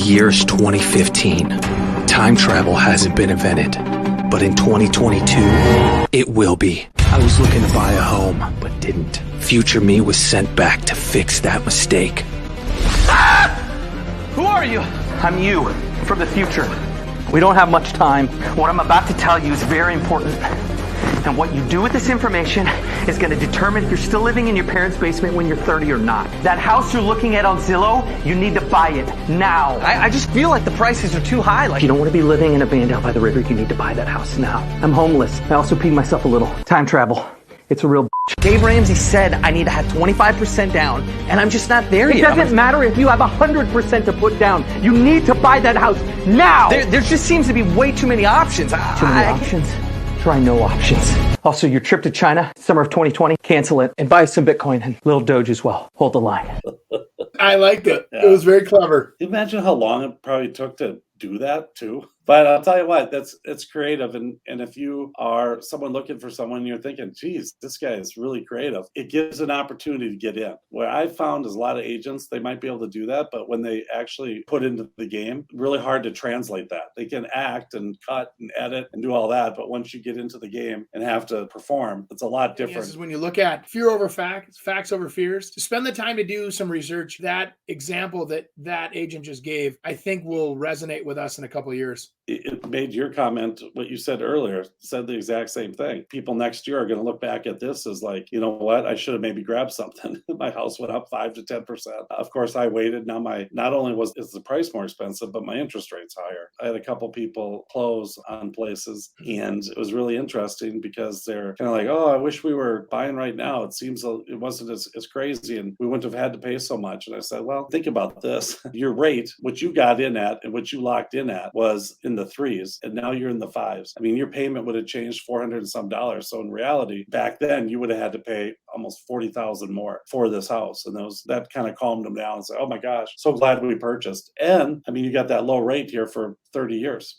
year's 2015. Time travel hasn't been invented, but in 2022, it will be. I was looking to buy a home, but didn't. Future me was sent back to fix that mistake. Ah! Who are you? I'm you, from the future. We don't have much time. What I'm about to tell you is very important. And what you do with this information is going to determine if you're still living in your parents' basement when you're 30 or not. That house you're looking at on Zillow, you need to buy it now. I just feel like the prices are too high. Like, if you don't want to be living in a van down by the river, you need to buy that house now. I'm homeless. I also peed myself a little. Time travel. It's a real bitch. Dave Ramsey said I need to have 25% down, and I'm just not there yet. It doesn't matter if you have 100% to put down. You need to buy that house now. There just seems to be way too many options. Too many options? Try no options. Also, your trip to China, summer of 2020, cancel it and buy some Bitcoin and little Doge as well. Hold the line. I liked it. Yeah. It was very clever. Imagine how long it probably took to do that too. But I'll tell you what, it's creative. And if you are someone looking for someone, you're thinking, geez, this guy is really creative. It gives an opportunity to get in. What I've found is a lot of agents, they might be able to do that, but when they actually put into the game, really hard to translate that. They can act and cut and edit and do all that. But once you get into the game and have to perform, it's a lot different. Is when you look at fear over facts, facts over fears, to spend the time to do some research, that example that agent just gave, I think will resonate with us in a couple of years. It made your comment, what you said earlier, said the exact same thing. People next year are going to look back at this as like, you know what, I should have maybe grabbed something. My house went up 5 to 10%. Of course, I waited. Now not only is the price more expensive, but my interest rate's higher. I had a couple people close on places, and it was really interesting because they're kind of like, oh, I wish we were buying right now. It seems it wasn't as crazy, and we wouldn't have had to pay so much. And I said, well, think about this. Your rate, what you got in at and what you locked in at was in the 3s, and now you're in the 5s. I mean, your payment would have changed $400 and some. So in reality, back then you would have had to pay almost $40,000 more for this house. And that kind of calmed them down and said, oh my gosh, so glad we purchased. And I mean, you got that low rate here for 30 years.